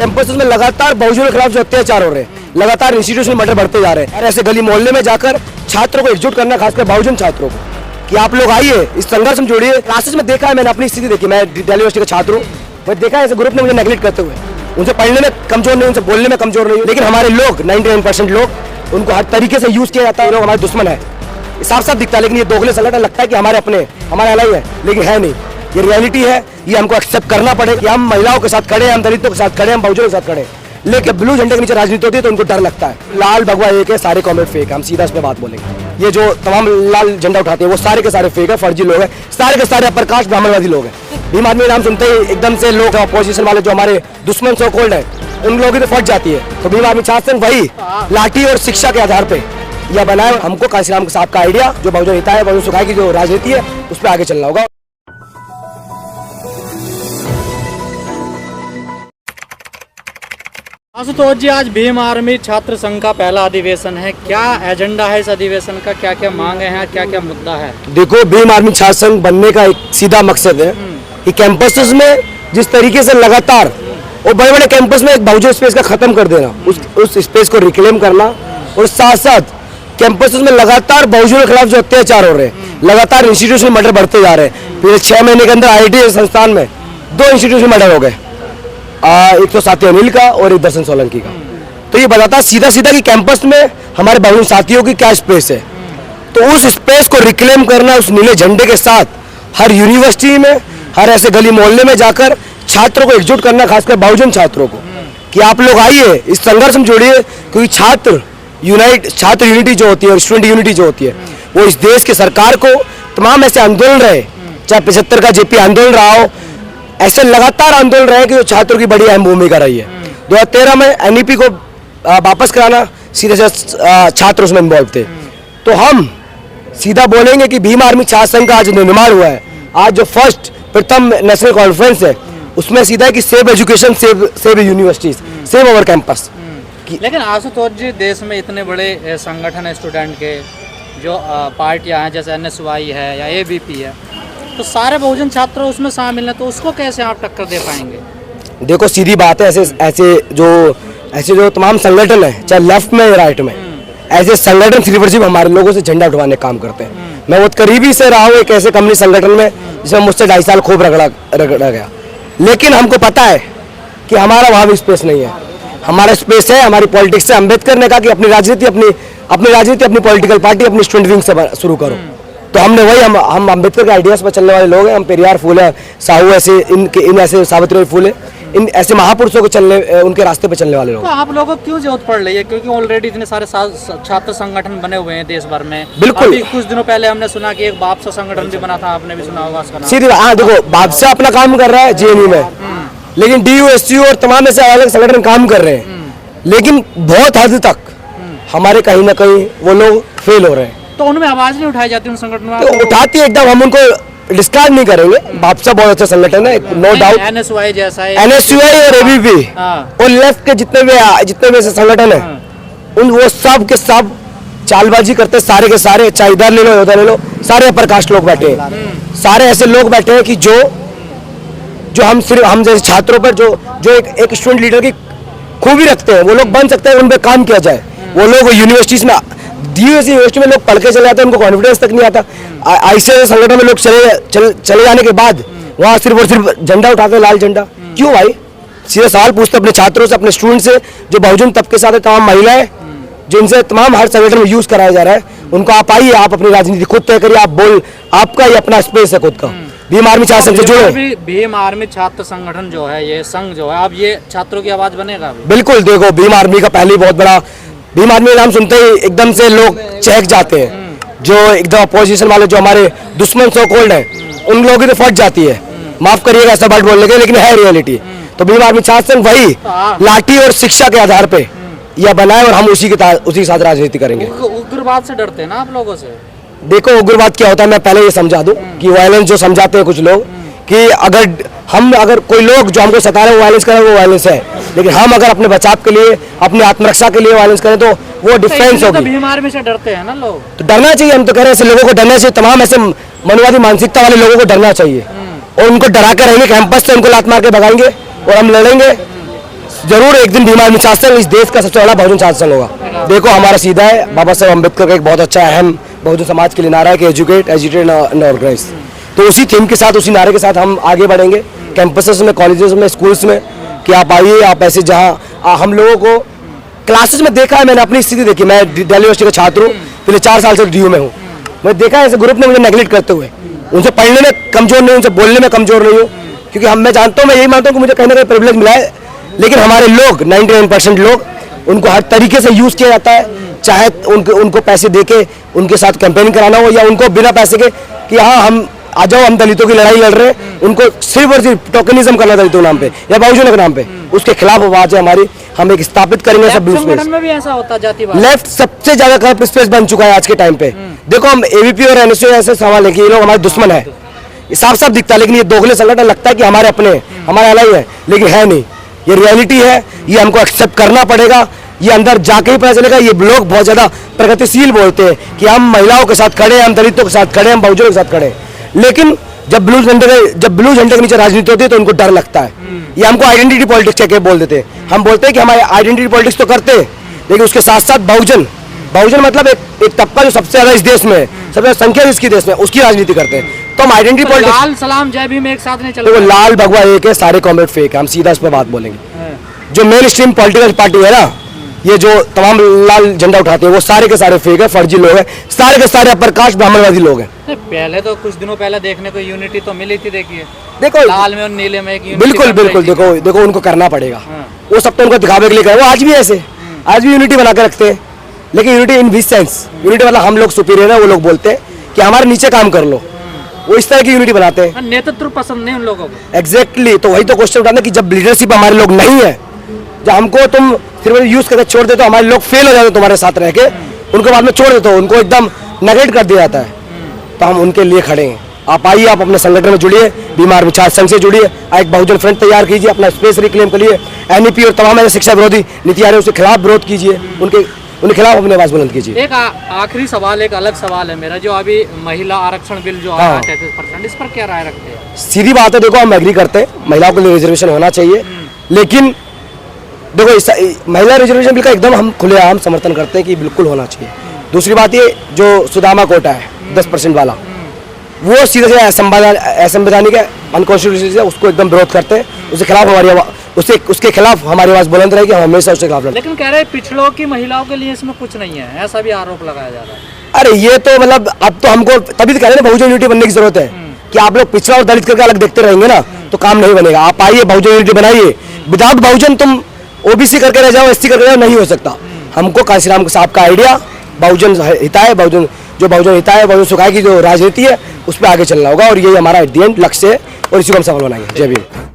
Campus में लगातार बहुजनों के खिलाफ जो अत्याचार हो रहे हैं, लगातार इंस्टीट्यूशनल मर्डर बढ़ते जा रहे हैं और ऐसे गली मोहल्ले में जाकर छात्रों को एकजुट करना, खासकर बहुजन छात्रों को, कि आप लोग आइए इस संघर्ष में जोड़िए। क्लासेस में देखा है मैंने, अपनी स्थिति देखी, मैं दिल्ली यूनिवर्सिटी का छात्र हूँ, मैं देखा है ऐसे ग्रुप ने मुझे नेगलेक्ट करते हुए। उनसे पढ़ने में कमजोर नहीं, उनसे बोलने में कमजोर नहीं, लेकिन हमारे लोग 99% लोग उनको हर तरीके से यूज किया जाता है। लोग हमारे दुश्मन है, साफ साफ दिखता है, लेकिन ये दोगले संगठन लगता है कि हमारे अपने, हमारे अलग है, लेकिन है नहीं। ये रियलिटी है, ये हमको एक्सेप्ट करना पड़ेगा कि हम महिलाओं के साथ खड़े हैं, हम दलितों के साथ खड़े हैं, हम बहुजनों के साथ खड़े हैं। लेकिन ब्लू झंडे के नीचे राजनीति होती है तो उनको डर लगता है। लाल भगवा एक है, सारे कॉमेंट फेक है, हम सीधा इस पे बात बोलेंगे। ये जो तमाम लाल झंडा उठाते हैं वो सारे के सारे फेक है, फर्जी लोग हैं, सारे के सारे प्रकाश ब्राह्मणवादी लोग हैं। भीम आर्मी नाम सुनते ही एकदम से लोग अपोजिशन वाले जो हमारे दुश्मन सो कॉल्ड है, उन लोगों की तो फट जाती है। तो भीम आर्मी छात्र संघ वही लाठी और शिक्षा के आधार पे यह बनाए। हमको काशीराम साहब का आइडिया जो बहुजन हिताय है, बहुजन सुखाय की जो राजनीति है, उस पर आगे चलना होगा। आशुतोष जी, आज भीम आर्मी छात्र संघ का पहला अधिवेशन है, क्या एजेंडा है इस अधिवेशन का, क्या क्या मांगे हैं, क्या क्या मुद्दा है? देखो, भीम आर्मी छात्र संघ बनने का एक सीधा मकसद है कि कैंपसेस में जिस तरीके से लगातार और बड़े बड़े कैंपस में एक बहुजन स्पेस का खत्म कर देना, उस स्पेस को रिक्लेम करना, और साथ साथ कैंपसेस में लगातार बहुजनों के खिलाफ जो अत्याचार हो रहे हैं, लगातार इंस्टीट्यूशनल मर्डर बढ़ते जा रहे हैं। पिछले 6 महीने के अंदर IIT संस्थान में 2 इंस्टीट्यूशनल मर्डर हो गए, एक तो साथी अनिल का और एक दर्शन सोलंकी का। तो ये बताता सीधा सीधा कि कैंपस में हमारे बहुजन साथियों की क्या स्पेस है। तो उस स्पेस को रिक्लेम करना, उस नीले झंडे के साथ हर यूनिवर्सिटी में, हर ऐसे गली मोहल्ले में जाकर छात्रों को एकजुट करना, खासकर बहुजन छात्रों को, कि आप लोग आइए इस संघर्ष में जोड़िए। क्योंकि छात्र यूनिटी जो होती है और स्टूडेंट यूनिटी जो होती है, वो इस देश की सरकार को तमाम ऐसे आंदोलन रहे, चाहे 75 का JP आंदोलन रहा हो, ऐसे लगातार आंदोलन रहे कि जो छात्रों की बड़ी अहम भूमिका रही है। 2013 में NEP को वापस कराना, सीधे से छात्र उसमें इन्वॉल्व थे। तो हम सीधा बोलेंगे कि भीम आर्मी छात्र संघ का आज निर्माण हुआ है, आज जो प्रथम नेशनल कॉन्फ्रेंस है, उसमें सीधा है कि save education, save universities, save our campus. लेकिन आशुतोष जी, देश में इतने बड़े संगठन है स्टूडेंट के, जो पार्टियां हैं जैसे NSY है या ABP है, तो सारे बहुजन छात्र उसमें शामिल हैं, तो उसको कैसे आप टक्कर दे पाएंगे? देखो, सीधी बात है, ऐसे जो तमाम संगठन है, चाहे लेफ्ट में या राइट में, ऐसे संगठन सिर्फ हमारे लोगों से झंडा उठवाने का काम करते हैं। मैं बहुत करीबी से रहा हूँ एक ऐसे कम्युनिस्ट संगठन में जिसमें मुझसे 2.5 साल खूब रगड़ा गया, लेकिन हमको पता है कि हमारा वहाँ भी स्पेस नहीं है। हमारा स्पेस है, हमारी पॉलिटिक्स से अम्बेडकर ने कहा कि अपनी राजनीति अपनी पॉलिटिकल पार्टी अपनी स्टूडेंट विंग से शुरू करो। तो हमने वही, हम अम्बेडकर के आइडियाज पर चलने वाले लोग हैं। हम पेरियार फूले, साहू ऐसे इन ऐसे सावित्रीबाई फूले, इन ऐसे महापुरुषों को उनके रास्ते पे चलने वाले लोग। तो आप लोगों को क्यों जरूरत पड़ रही है? क्योंकि ऑलरेडी इतने सारे छात्र संगठन बने हुए हैं देश भर में। बिल्कुल, कुछ दिनों पहले हमने सुना कि एक बापसा संगठन भी बना था, आपने भी सुना होगा उसका नाम। सीधी हाँ, देखो, बापसा अपना काम कर रहा है JNU में, लेकिन DU SU और तमाम ऐसे अलग संगठन काम कर रहे हैं, लेकिन बहुत हद तक हमारे कहीं ना कहीं वो लोग फेल हो रहे हैं। तो उनमें आवाज नहीं उठाई जाती उन संगठनों में? तो उठाती है एकदम, हम उनको डिस्कार्ड नहीं करेंगे। बापसा बहुत अच्छा संगठन है, नो डाउट। NSY जैसा है, NSY और ABP और लेफ्ट के जितने भी ऐसे संगठन है, वो सब के सब चालबाजी करते, सारे के सारे, चाहे इधर ले लो उधर ले लो, सारे प्रकाश लोग बैठे हैं, सारे ऐसे लोग बैठे हैं कि जो हम जैसे छात्रों पर जो एक स्टूडेंट लीडर की खूबी रखते हैं, वो लोग बन सकते हैं, उन पर काम किया जाए। वो लोग यूनिवर्सिटीज में, यूनिवर्सिटी में लोग पढ़ के चले जाते हैं, उनको कॉन्फिडेंस तक नहीं आता। ऐसे संगठन में लोग चले जाने के बाद वहाँ सिर्फ और सिर्फ झंडा उठाते हैं, लाल झंडा। क्यों भाई? सीधा सवाल पूछते अपने छात्रों से, अपने स्टूडेंट से, जो बहुजन तबके साथ तमाम महिलाएं, जिनसे तमाम हर संगठन में यूज कराया जा रहा है, उनको आप आइए, आप अपनी राजनीति खुद तय करिए, आपका ही अपना स्पेस है खुद का। भीम आर्मी छात्र संघ से जुड़े। भीम आर्मी छात्र संगठन जो है, ये संघ जो है, अब ये छात्रों की आवाज बनेगा? बिल्कुल, देखो, भीम आर्मी का पहले बहुत बड़ा, भीम आर्मी नाम सुनते ही एकदम से लोग चहक जाते हैं, जो एकदम अपोजिशन वाले जो हमारे दुश्मन सो कॉल्ड है, उन लोगों की तो फट जाती है। माफ करिएगा ऐसा वर्ड बोलने के, लेकिन है रियलिटी। तो भीम आर्मी छात्र संघ वही लाठी और शिक्षा के आधार पे यह बनाए, और हम उसी के साथ राजनीति करेंगे। उग्रवाद से डरते हैं ना आप लोगों से? देखो, उग्रवाद क्या होता है, मैं पहले ये समझा दूं कि वायलेंस जो समझाते हैं कुछ लोग, कि अगर कोई लोग जो हमको सता रहे हैं वो वायलेंस करें, वो वायलेंस है, लेकिन हम अगर अपने बचाव के लिए, अपनी आत्मरक्षा के लिए वायलेंस करें तो वो डिफेंस होगी। तो भीम आर्मी से डरते हैं ना लोग? तो डरना चाहिए, हम तो कह रहे हैं ऐसे लोगों को डरना चाहिए, तमाम ऐसे मनवादी मानसिकता वाले लोगों को डरना चाहिए, और उनको डरा कर रहेंगे कैंपस से, उनको लात मार के भगाएंगे और हम लड़ेंगे। जरूर एक दिन भीम आर्मी छात्र संघ इस देश का सबसे बड़ा बहुजन छात्र संघ होगा। देखो हमारा सीधा है, बाबा साहब अम्बेडकर का एक बहुत अच्छा अहम बहुजन समाज के लिए नारा है कि एजुकेट एजुटेट एंड ऑर्गेनाइज। तो उसी थीम के साथ, उसी नारे के साथ हम आगे बढ़ेंगे कैंपसेस में, कॉलेजेस में, स्कूल्स में, कि आप आइए, आप ऐसे जहाँ हम लोगों को क्लासेस में देखा है, मैंने अपनी स्थिति देखी। मैं दिल्ली यूनिवर्सिटी का छात्र हूँ, पिछले 4 साल से DU में हूँ। मैं देखा है ऐसे ग्रुप ने मुझे नेगलेक्ट करते हुए, उनसे पढ़ने में कमजोर नहीं, उनसे बोलने में कमजोर नहीं हूँ, क्योंकि मैं जानता हूँ, मैं यही मानता हूँ कि मुझे कहीं ना कहीं प्रिविलेज मिला है। लेकिन हमारे लोग 99% लोग, उनको हर तरीके से यूज किया जाता है, चाहे उनको पैसे देके उनके साथ कैंपेनिंग कराना हो, या उनको बिना पैसे के कि हाँ हम आ जाओ, हम दलितों की लड़ाई लड़ रहे हैं, उनको सिर्फ और सिर्फ टोकनिज्म करना दलितों के नाम पे या बहुजनों के नाम पे, उसके खिलाफ आवाज है हमारी। हम एक स्थापित करेंगे सब संगठन में भी ऐसा होता जातिवाद। लेफ्ट सबसे ज्यादा करप्ट स्पेस बन चुका है आज के टाइम पे। देखो हम AVP और NSU ऐसे सवाल है कि ये लोग हमारे दुश्मन है, साफ साफ दिखता है, लेकिन ये दोगले संगठन लगता है कि हमारे अपने हैं, हमारे अलग है, लेकिन है नहीं। ये रियलिटी है, ये हमको एक्सेप्ट करना पड़ेगा। ये अंदर जाके ही पता चलेगा। ये लोग बहुत ज्यादा प्रगतिशील बोलते हैं कि हम महिलाओं के साथ खड़े हैं, हम दलितों के साथ खड़े हैं, हम बहुजनों के साथ खड़े हैं, लेकिन जब ब्लू झंडे के नीचे राजनीति होती है तो उनको डर लगता है। ये हमको आइडेंटिटी पॉलिटिक्स के बोल देते हैं। हम बोलते हैं कि हमारे आइडेंटिटी पॉलिटिक्स तो करते हैं, लेकिन उसके साथ साथ बहुजन मतलब एक तबका जो सबसे ज्यादा इस देश में, सबसे ज्यादा संख्या इसकी देश में, उसकी राजनीति करते हैं। तो हम आइडेंटिटी पॉलिटिक्स, लाल सलाम जय भीम एक साथ नहीं चल देखो लाल भगवा एक है, सारे कॉमरेड फेक है, हम सीधा इस पर बात बोलेंगे। जो मेन स्ट्रीम पॉलिटिकल पार्टी है ना, ये जो तमाम लाल झंडा उठाते हैं, वो सारे के सारे फेक है, फर्जी लोग हैं, सारे के सारे अपर कास्ट ब्राह्मणवादी लोग हैं। पहले तो कुछ दिनों पहले देखने को यूनिटी तो मिली थी, देखिए देखो लाल में और नीले में एक यूनिटी बिल्कुल बिल्कुल, देखो उनको करना पड़ेगा। वो सब तो उनको दिखावे के लिए करे, वो आज भी ऐसे, आज भी यूनिटी बना के रखते हैं, लेकिन unity in this sense, unity मतलब हम लोग सुपीरियर है, वो लोग बोलते हैं कि हमारे नीचे काम कर लो, वो इस तरह की यूनिटी बनाते हैं। नेतृत्व पसंद नहीं उन लोगों को। एग्जैक्टली, तो वही तो क्वेश्चन उठाना कि जब लीडरशिप हमारे लोग नहीं है, जब हमको तुम सिर्फ यूज करके छोड़ देते हो, हमारे लोग फेल हो जाते हैं तुम्हारे साथ रह के, उनको बाद में छोड़ देते हो, उनको एकदम नेगलेक्ट कर दिया जाता है। तो हम उनके लिए खड़े हैं। आप आइए, आप अपने संगठन में जुड़िए, भीम आर्मी छात्र संघ से जुड़िए, एक बहुजन फ्रंट तैयार कीजिए, अपना स्पेस रिक्लेम करिए, NEP और तमाम ऐसे शिक्षा विरोधी नीति आ रहे हैं उसके खिलाफ विरोध कीजिए, उनके खिलाफ अपनी आवाज बुलंद कीजिए। एक आखिरी सवाल, एक अलग सवाल है मेरा, जो अभी महिला आरक्षण बिल जो आया 33%, इस पर क्या राय रखते हैं? सीधी बात है, देखो हम एग्री करते हैं, महिलाओं के लिए रिजर्वेशन होना चाहिए, लेकिन देखो इस महिला रिजर्वेशन बिल का एकदम हम खुलेआम समर्थन करते हैं कि बिल्कुल होना चाहिए। दूसरी बात ये जो सुदामा कोटा है 10% वाला, वो सीधे से असंवैधानिक है, अनकॉन्स्टिट्यूशनल है, उसको एकदम विरोध करते हैं। उसके खिलाफ उसके खिलाफ हमारी आवाज बुलंद रहेगी, हम हमेशा उसके खिलाफ लड़ेंगे। लेकिन कह रहे हैं पिछड़ों की महिलाओं के लिए इसमें कुछ नहीं है, ऐसा भी आरोप लगाया जा रहा है। अरे ये तो मतलब अब तो हमको तभी तो कह रहे हैं बहुजन यूनिटी बनने की जरूरत है कि आप लोग पिछड़ा और दलित करके अलग देखते रहेंगे ना तो काम नहीं बनेगा। आप आइए, बहुजन यूनिटी बनाइए। विदाउट बहुजन तुम OBC करके रह जाओ, SC करके रह जाओ, नहीं हो सकता। हमको कांशीराम साहब का आइडिया बहुजन हिताय, बहुजन हिताय, बहुजन सुखाय की जो राजनीति है उस पर आगे चलना होगा, और यही हमारा एट द एंड लक्ष्य है, और इसी को हम सफल बनाएंगे। जय भीम।